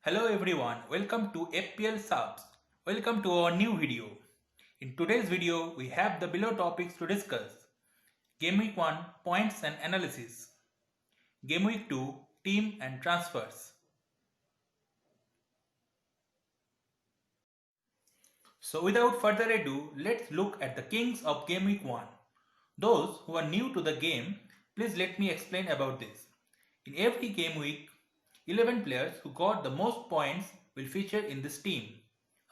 Hello everyone, welcome to FPL Subs. Welcome to our new video. In today's video, we have the below topics to discuss. Game Week 1 Points and Analysis. Game Week 2 Team and Transfers. So without further ado, let's look at the kings of Game Week 1. Those who are new to the game, please let me explain about this. In every game week, 11 players who got the most points will feature in this team.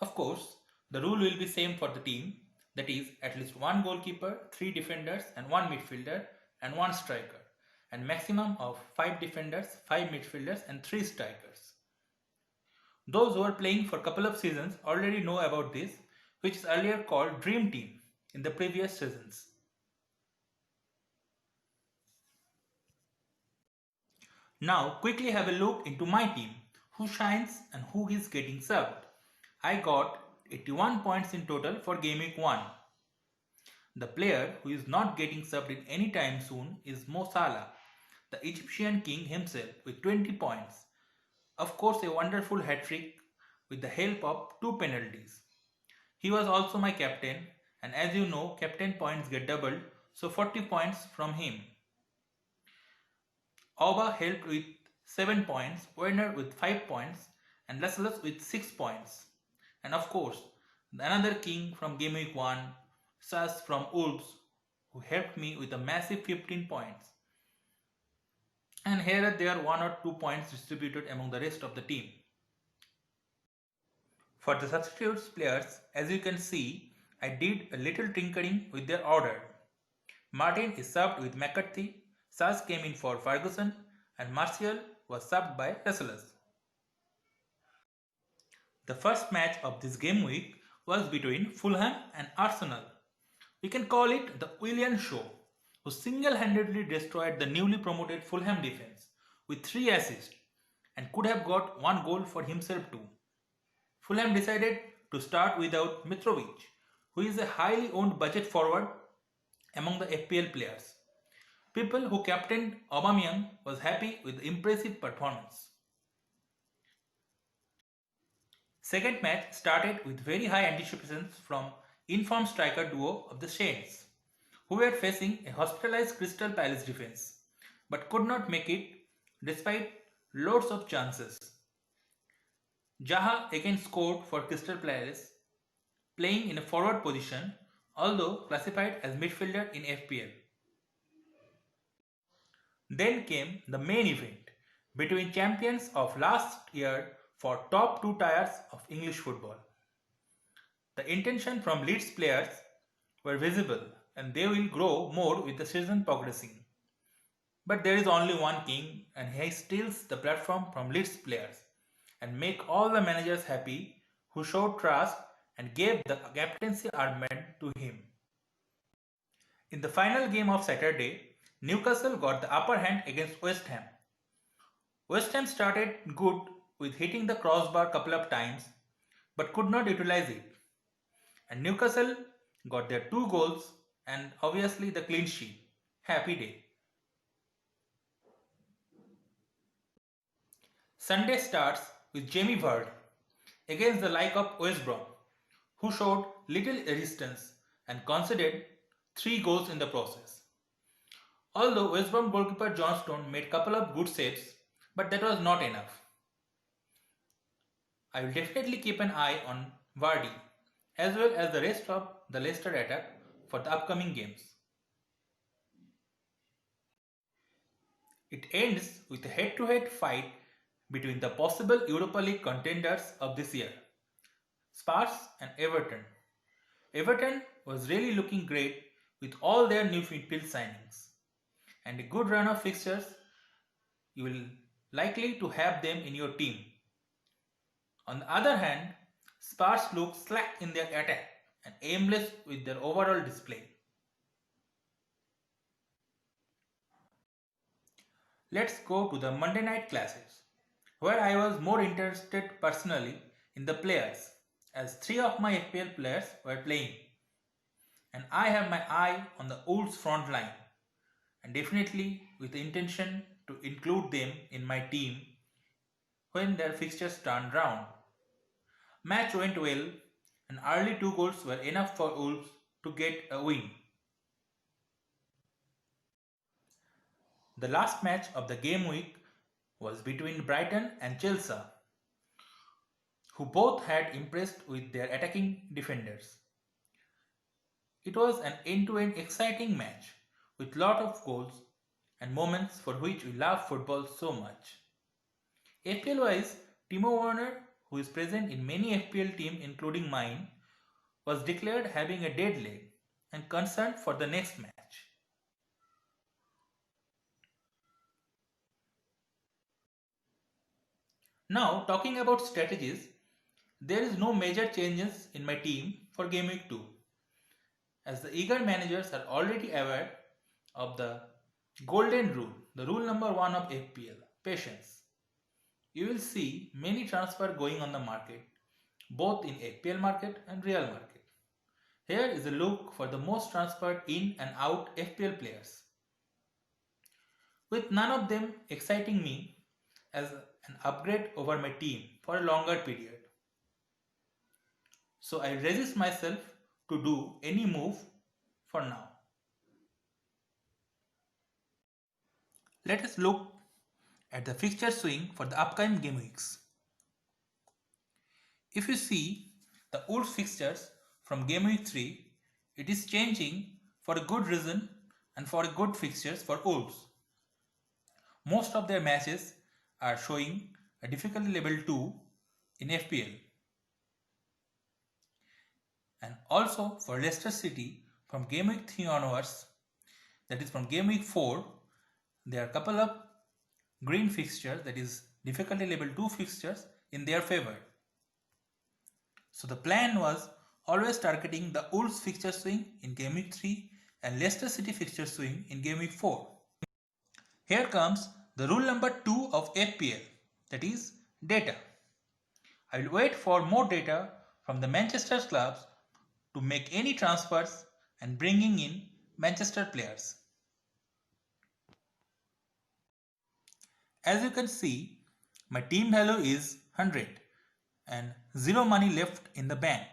Of course, the rule will be same for the team, that is at least one goalkeeper, 3 defenders and 1 midfielder and 1 striker, and maximum of 5 defenders, 5 midfielders and 3 strikers. Those who are playing for a couple of seasons already know about this, which is earlier called Dream Team in the previous seasons. Now quickly have a look into my team, who shines and who is getting subbed. I got 81 points in total for Game Week 1. The player who is not getting subbed in any time soon is Mo Salah, the Egyptian king himself, with 20 points. Of course, a wonderful hat-trick with the help of 2 penalties. He was also my captain, and as you know, captain points get doubled, so 40 points from him. Auba helped with 7 points, Werner with 5 points, and Lascelles with 6 points. And of course, another king from Game Week 1, Sas from Wolves, who helped me with a massive 15 points. And here and there 1 or 2 points distributed among the rest of the team. For the substitutes players, as you can see, I did a little tinkering with their order. Martin is subbed with McCarthy, Sas came in for Ferguson, and Martial was subbed by Lascelles. The first match of this game week was between Fulham and Arsenal. We can call it the Willian Show, who single-handedly destroyed the newly promoted Fulham defense with 3 assists and could have got 1 goal for himself too. Fulham decided to start without Mitrovic, who is a highly owned budget forward among the FPL players. People who captained Aubameyang was happy with the impressive performance. Second match started with very high anticipations from informed striker duo of the Saints, who were facing a hospitalized Crystal Palace defense, but could not make it despite loads of chances. Zaha again scored for Crystal Palace, playing in a forward position, although classified as midfielder in FPL. Then came the main event between champions of last year for top 2 tiers of English football. The intention from Leeds players were visible and they will grow more with the season progressing. But there is only one king and he steals the platform from Leeds players and make all the managers happy who showed trust and gave the captaincy armband to him. In the final game of Saturday, Newcastle got the upper hand against West Ham. West Ham started good with hitting the crossbar couple of times but could not utilize it. And Newcastle got their 2 goals and obviously the clean sheet. Happy day. Sunday starts with Jamie Vardy against the like of West Brom, who showed little resistance and conceded 3 goals in the process. Although West Brom goalkeeper John Stone made couple of good saves, but that was not enough. I will definitely keep an eye on Vardy as well as the rest of the Leicester attack for the upcoming games. It ends with a head-to-head fight between the possible Europa League contenders of this year, Spurs and Everton. Everton was really looking great with all their new midfield signings, and a good run of fixtures, you will likely to have them in your team. On the other hand, Spurs look slack in their attack and aimless with their overall display. Let's go to the Monday night classes, where I was more interested personally in the players, as 3 of my FPL players were playing. And I have my eye on the Wolves front line, and definitely with the intention to include them in my team when their fixtures turned round. Match went well and early 2 goals were enough for Wolves to get a win. The last match of the game week was between Brighton and Chelsea, who both had impressed with their attacking defenders. It was an end-to-end exciting match with lot of goals and moments for which we love football so much. FPL-wise, Timo Werner, who is present in many FPL teams including mine, was declared having a dead leg and concerned for the next match. Now, talking about strategies, there is no major changes in my team for Game Week 2, as the eager managers are already aware of the golden rule, the rule number 1 of FPL, patience. You will see many transfers going on the market, both in FPL market and real market. Here is a look for the most transferred in and out FPL players, with none of them exciting me as an upgrade over my team for a longer period. So I resist myself to do any move for now. Let us look at the fixture swing for the upcoming game weeks. If you see the Wolves fixtures from game week 3, it is changing for a good reason and for good fixtures for Wolves. Most of their matches are showing a difficulty level 2 in FPL. And also for Leicester City from game week 3 onwards, that is from game week 4, there are a couple of green fixtures, that is difficulty level 2 fixtures in their favor. So the plan was always targeting the Wolves fixture swing in game week 3 and Leicester City fixture swing in game week 4. Here comes the rule number 2 of FPL, that is data. I will wait for more data from the Manchester clubs to make any transfers and bringing in Manchester players. As you can see, my team value is 100 and 0 money left in the bank.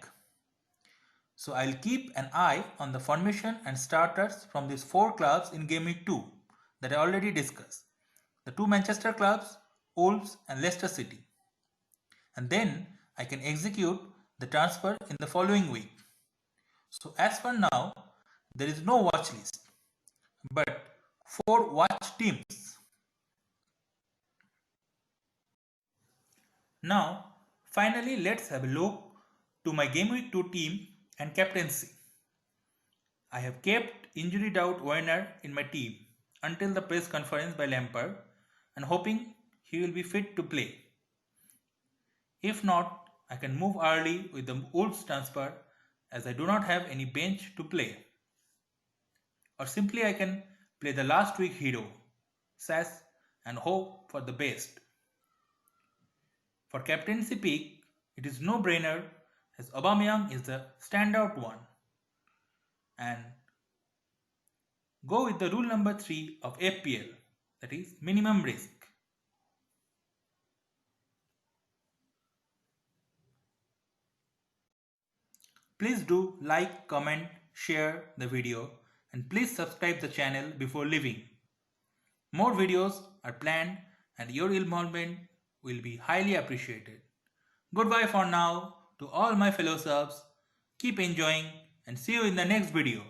So I'll keep an eye on the formation and starters from these 4 clubs in game week 2 that I already discussed. The 2 Manchester clubs, Wolves and Leicester City. And then I can execute the transfer in the following week. So as for now, there is no watch list, but 4 watch teams. Now, finally, let's have a look to my game week 2 team and captaincy. I have kept injury doubt Werner in my team until the press conference by Lampard and hoping he will be fit to play. If not, I can move early with the Wolves transfer as I do not have any bench to play. Or simply I can play the last week hero, Sass, and hope for the best. For captaincy pick, it is no-brainer as Aubameyang is the standout one. And go with the rule number 3 of FPL, that is minimum risk. Please do like, comment, share the video and please subscribe the channel before leaving. More videos are planned and your involvement will be highly appreciated. Goodbye for now to all my fellow subs. Keep enjoying and see you in the next video.